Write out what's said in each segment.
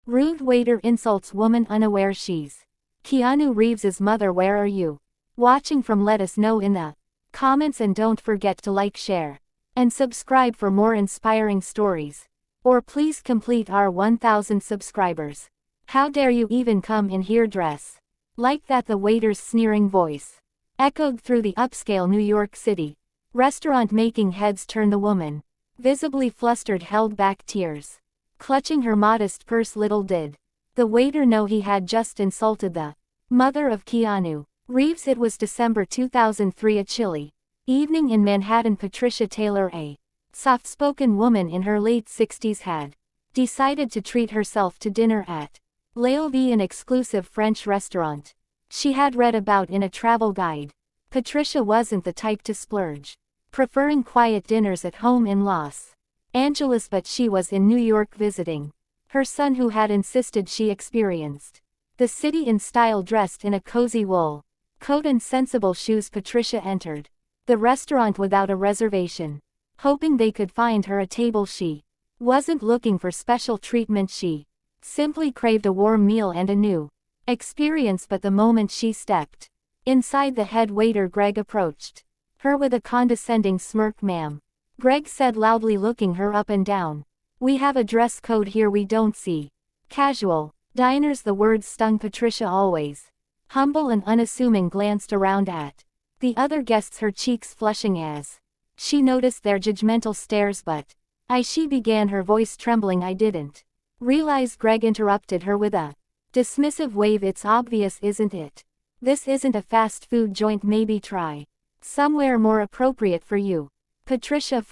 Rude waiter insults woman unaware she's Keanu Reeves' mother. Where are you watching from? Let us know in the comments, and don't forget to like, share, and subscribe for more inspiring stories. Or please complete our 1000 subscribers. How dare you even come in here dress like that? The waiter's sneering voice echoed through the upscale New York City restaurant, making heads turn. The woman, visibly flustered, held back tears, clutching her modest purse. Little did the waiter know he had just insulted the mother of Keanu Reeves. It was December 2003, a chilly evening in Manhattan. Patricia Taylor, a soft-spoken woman in her late 60s, had decided to treat herself to dinner at L'Oeuvre, an exclusive French restaurant she had read about in a travel guide. Patricia wasn't the type to splurge, preferring quiet dinners at home in Los Angeles, but she was in New York visiting her son, who had insisted she experienced the city in style. Dressed in a cozy wool coat and sensible shoes, Patricia entered the restaurant without a reservation, hoping they could find her a table. She wasn't looking for special treatment, she simply craved a warm meal and a new experience. But the moment she stepped inside, the head waiter Greg approached her with a condescending smirk. "Ma'am," Greg said loudly, looking her up and down, "we have a dress code here. We don't see casual diners." The words stung. Patricia, always humble and unassuming, glanced around at the other guests, her cheeks flushing as she noticed their judgmental stares. "But she began, her voice trembling. "I didn't realize." Greg interrupted her with a dismissive wave. "It's obvious, isn't it? This isn't a fast food joint. Maybe try somewhere more appropriate for you." Patricia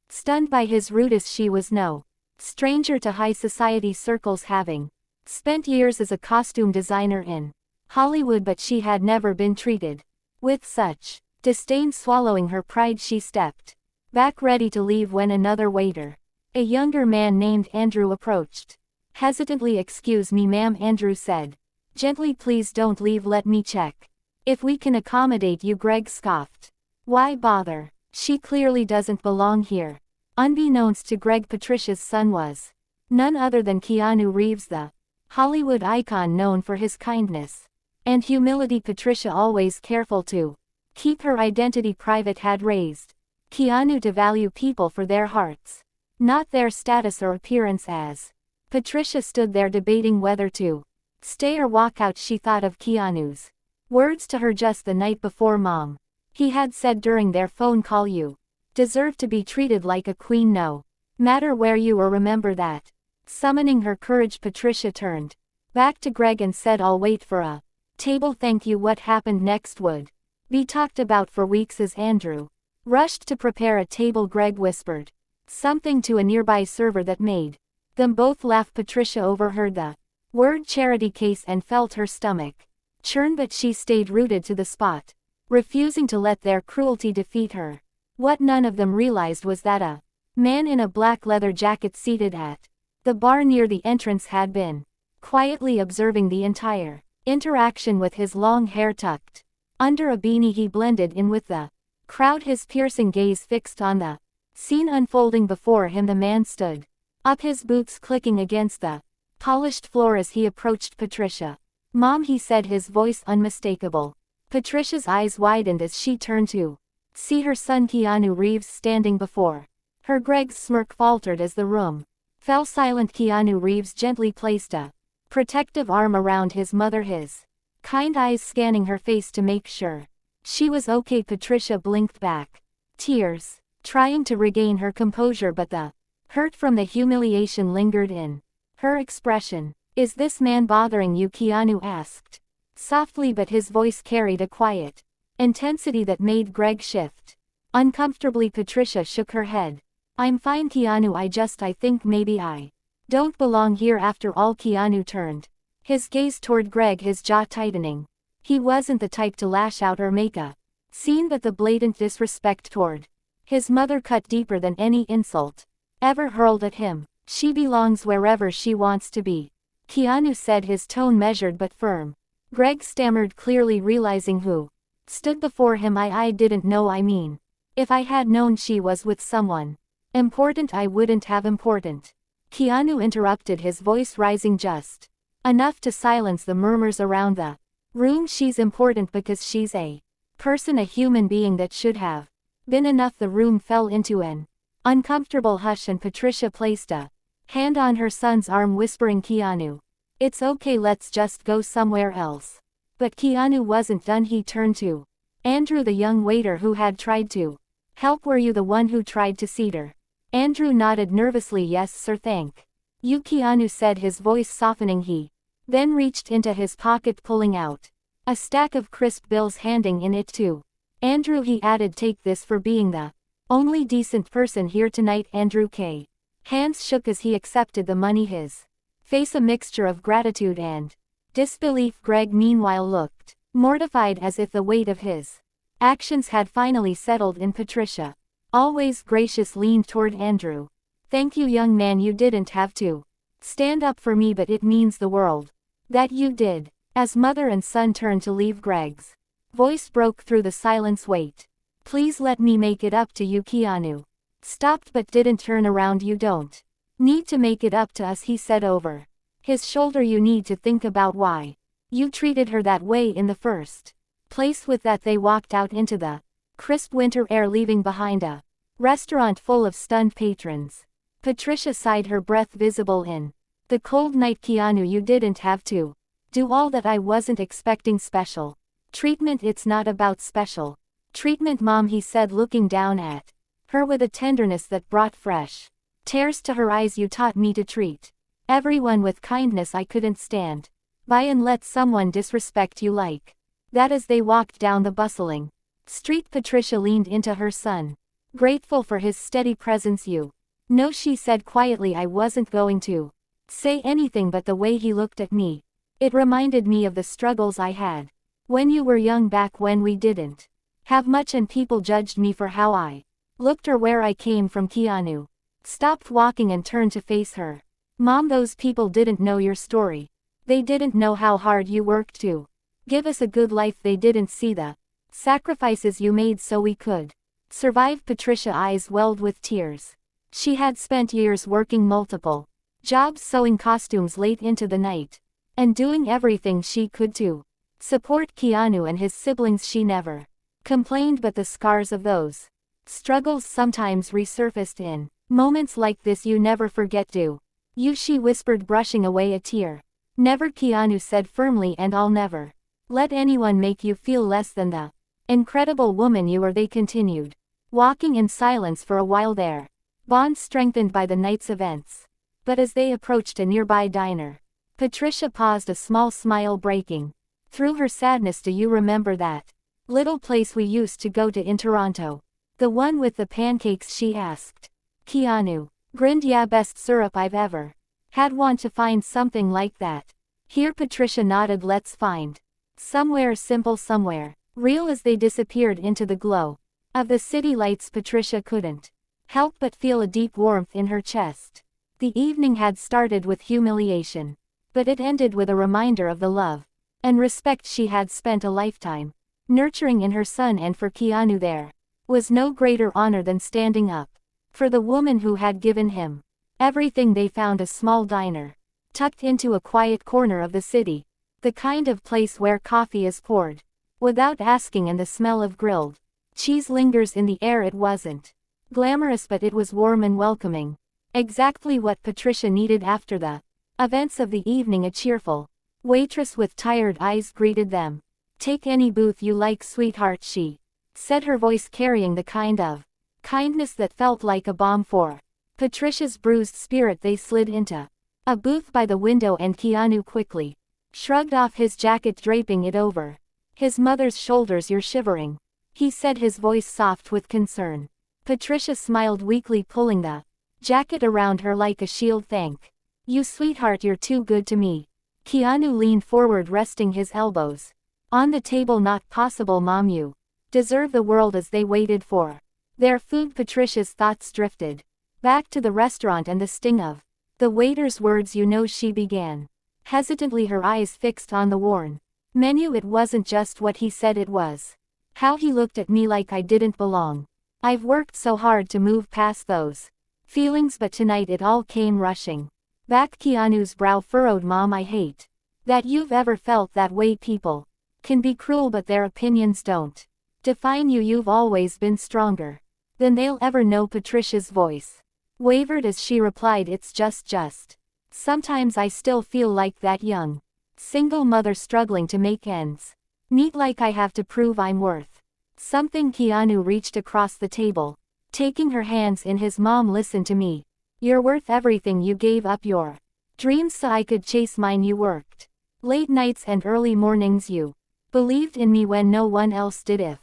stunned by his rudeness. She was no stranger to high society circles, having spent years as a costume designer in Hollywood, but she had never been treated with such disdain. Swallowing her pride, she stepped back, ready to leave, when another waiter, a younger man named Andrew, approached hesitantly. "Excuse me, ma'am," Andrew said gently, "please don't leave. Let me check if we can accommodate you." Greg scoffed. "Why bother? She clearly doesn't belong here." Unbeknownst to Greg, Patricia's son was none other than Keanu Reeves, the Hollywood icon known for his kindness and humility. Patricia, always careful to keep her identity private, had raised Keanu to value people for their hearts, not their status or appearance. As Patricia stood there debating whether to stay or walk out, she thought of Keanu's words to her just the night before. "Mom," he had said during their phone call, "you deserve to be treated like a queen, no matter where you are. Remember that." Summoning her courage, Patricia turned back to Greg and said, "I'll wait for a table, thank you." What happened next would be talked about for weeks. As Andrew rushed to prepare a table, Greg whispered something to a nearby server that made them both laugh. Patricia overheard the word charity case and felt her stomach churn, but she stayed rooted to the spot, refusing to let their cruelty defeat her. What none of them realized was that a man in a black leather jacket seated at the bar near the entrance had been quietly observing the entire interaction. With his long hair tucked under a beanie, he blended in with the crowd, his piercing gaze fixed on the scene unfolding before him. The man stood up, his boots clicking against the polished floor as he approached Patricia. "Mom," he said, his voice unmistakable. Patricia's eyes widened as she turned to see her son Keanu Reeves standing before her. Greg's smirk faltered as the room fell silent. Keanu Reeves gently placed a protective arm around his mother, his kind eyes scanning her face to make sure she was okay. Patricia blinked back, tears trying to regain her composure, but the hurt from the humiliation lingered in her expression. "Is this man bothering you?" Keanu asked softly, but his voice carried a quiet intensity that made Greg shift uncomfortably. Patricia shook her head. "I'm fine, Keanu. I think maybe I don't belong here after all." Keanu turned his gaze toward Greg, his jaw tightening. He wasn't the type to lash out or make a scene, but the blatant disrespect toward his mother cut deeper than any insult ever hurled at him. "She belongs wherever she wants to be," Keanu said, his tone measured but firm. Greg stammered, clearly realizing who stood before him. I didn't know. I mean, if I had known she was with someone important, I wouldn't have." "Important?" Keanu interrupted, his voice rising just enough to silence the murmurs around the room. She's important because she's a person, a human being that should have been enough. The room fell into an uncomfortable hush and Patricia placed a hand on her son's arm, whispering, Keanu, it's okay, let's just go somewhere else. But Keanu wasn't done. He turned to Andrew, the young waiter who had tried to help. Were you the one who tried to seat her? Andrew nodded nervously. Yes sir, thank you, Keanu said, his voice softening. He then reached into his pocket, pulling out a stack of crisp bills, handing in it to Andrew. He added, take this for being the only decent person here tonight. Andrew K. hands shook as he accepted the money, his face a mixture of gratitude and disbelief. Greg meanwhile looked mortified, as if the weight of his actions had finally settled in. Patricia, always gracious, leaned toward Andrew. Thank you, young man, you didn't have to stand up for me, but it means the world that you did. As mother and son turned to leave, Greg's voice broke through the silence. Wait. Please let me make it up to you. Keanu stopped but didn't turn around. You don't need to make it up to us, he said over his shoulder. You need to think about why you treated her that way in the first place. With that, they walked out into the crisp winter air, leaving behind a restaurant full of stunned patrons. Patricia sighed, her breath visible in the cold night. Keanu, you didn't have to do all that. I wasn't expecting special treatment. It's not about special treatment, Mom, he said, looking down at her with a tenderness that brought fresh tears to her eyes. You taught me to treat everyone with kindness. I couldn't stand by and let someone disrespect you like that. As they walked down the bustling street, Patricia leaned into her son, grateful for his steady presence. You know, she said quietly, I wasn't going to say anything, but the way he looked at me, it reminded me of the struggles I had when you were young, back when we didn't have much and people judged me for how I looked or where I came from. Keanu stopped walking and turned to face her. Mom, those people didn't know your story. They didn't know how hard you worked to give us a good life. They didn't see the sacrifices you made so we could survive. Patricia's eyes welled with tears. She had spent years working multiple jobs, sewing costumes late into the night, and doing everything she could to support Keanu and his siblings. She never complained, but the scars of those struggles sometimes resurfaced in moments like this. You never forget, do you? She whispered, brushing away a tear. Never, Keanu said firmly, and I'll never let anyone make you feel less than the incredible woman you are. They continued walking in silence for a while, their bond strengthened by the night's events. But as they approached a nearby diner, Patricia paused, a small smile breaking through her sadness. Do you remember that little place we used to go to in Toronto? The one with the pancakes, she asked. Keanu grinned. Yeah, best syrup I've ever had. Want to find something like that here? Patricia nodded. Let's find somewhere simple, somewhere real. As they disappeared into the glow of the city lights, Patricia couldn't help but feel a deep warmth in her chest. The evening had started with humiliation, but it ended with a reminder of the love and respect she had spent a lifetime nurturing in her son. And for Keanu, there was no greater honor than standing up for the woman who had given him everything. They found a small diner tucked into a quiet corner of the city, the kind of place where coffee is poured without asking and the smell of grilled cheese lingers in the air. It wasn't glamorous, but it was warm and welcoming, exactly what Patricia needed after the events of the evening. A cheerful waitress with tired eyes greeted them. Take any booth you like, sweetheart, she said, her voice carrying the kind of kindness that felt like a balm for Patricia's bruised spirit. They slid into a booth by the window, and Keanu quickly shrugged off his jacket, draping it over his mother's shoulders. You're shivering, he said, his voice soft with concern. Patricia smiled weakly, pulling the jacket around her like a shield. Thank you, sweetheart, you're too good to me. Keanu leaned forward, resting his elbows on the table. Not possible, Mom, you deserve the world. As they waited for their food, Patricia's thoughts drifted back to the restaurant and the sting of the waiter's words. You know, she began hesitantly, her eyes fixed on the worn menu. It wasn't just what he said, it was how he looked at me, like I didn't belong. I've worked so hard to move past those feelings, but tonight it all came rushing back. Keanu's brow furrowed. Mom, I hate that you've ever felt that way. People can be cruel, but their opinions don't define you. You've always been stronger than they'll ever know. Patricia's voice wavered as she replied, it's just. Sometimes I still feel like that young single mother struggling to make ends meet, like I have to prove I'm worth something. Keanu reached across the table, taking her hands in his. Mom, listen to me. You're worth everything. You gave up your dreams so I could chase mine. You worked late nights and early mornings. You believed in me when no one else did. If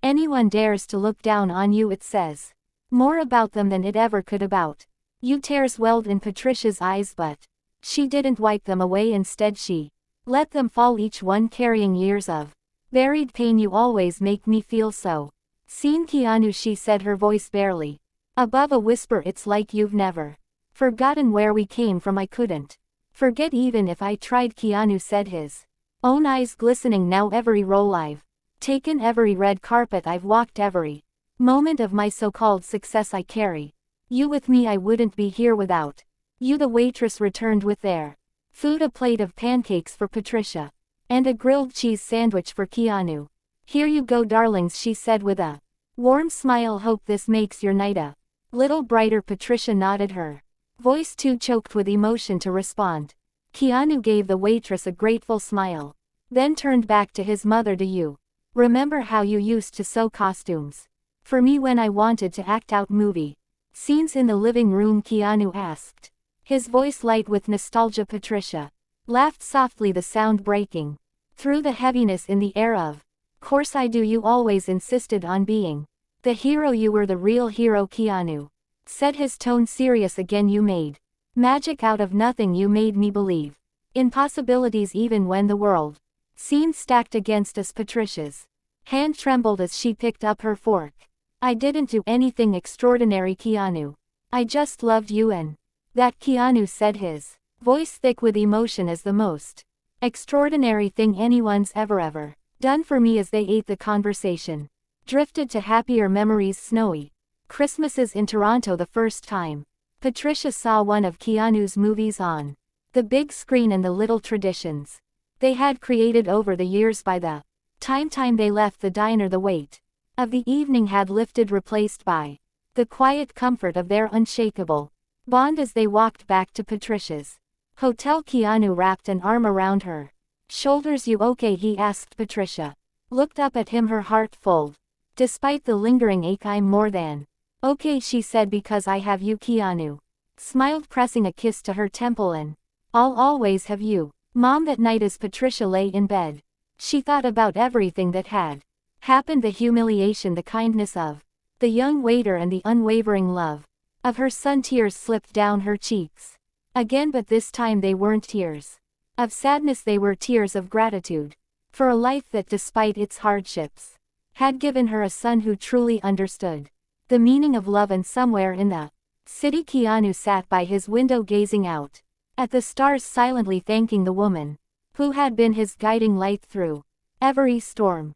anyone dares to look down on you, it says more about them than it ever could about you. Tears welled in Patricia's eyes, but she didn't wipe them away. Instead, she let them fall, each one carrying years of buried pain. You always make me feel so seen, Keanu, she said, her voice barely above a whisper. It's like you've never forgotten where we came from. I couldn't forget even if I tried, Keanu said, his own eyes glistening now. Every role I've taken, every red carpet I've walked, every moment of my so-called success, I carry you with me. I wouldn't be here without you. The waitress returned with their food, a plate of pancakes for Patricia and a grilled cheese sandwich for Keanu. Here you go, darlings, she said with a warm smile. Hope this makes your night a little brighter. Patricia nodded, her voice too choked with emotion to respond. Keanu gave the waitress a grateful smile, then turned back to his mother. Do you remember how you used to sew costumes for me when I wanted to act out movie scenes in the living room? Keanu asked, his voice light with nostalgia. Patricia laughed softly, the sound breaking through the heaviness in the air. Of course I do. You always insisted on being the hero. You were the real hero, Keanu said, his tone serious again. You made magic out of nothing. You made me believe in possibilities even when the world seemed stacked against us. Patricia's hand trembled as she picked up her fork. I didn't do anything extraordinary, Keanu. I just loved you, and that, Keanu said, his voice thick with emotion, as the most extraordinary thing anyone's ever done for me. As they ate, the conversation drifted to happier memories. Snowy Christmases in Toronto. The first time Patricia saw one of Keanu's movies on the big screen, and the little traditions they had created over the years. By the time they left the diner, the weight of the evening had lifted, replaced by the quiet comfort of their unshakable bond. As they walked back to Patricia's hotel, Keanu wrapped an arm around her shoulders. You okay? he asked. Patricia looked up at him, her heart full despite the lingering ache. I'm more than okay, she said, because I have you. Keanu smiled, pressing a kiss to her temple. And I'll always have you, Mom. That night, as Patricia lay in bed, she thought about everything that had happened, the humiliation, the kindness of the young waiter, and the unwavering love of her son. Tears slipped down her cheeks again, but this time they weren't tears of sadness. They were tears of gratitude for a life that, despite its hardships, had given her a son who truly understood the meaning of love. And somewhere in the city, Keanu sat by his window, gazing out at the stars, silently thanking the woman who had been his guiding light through every storm.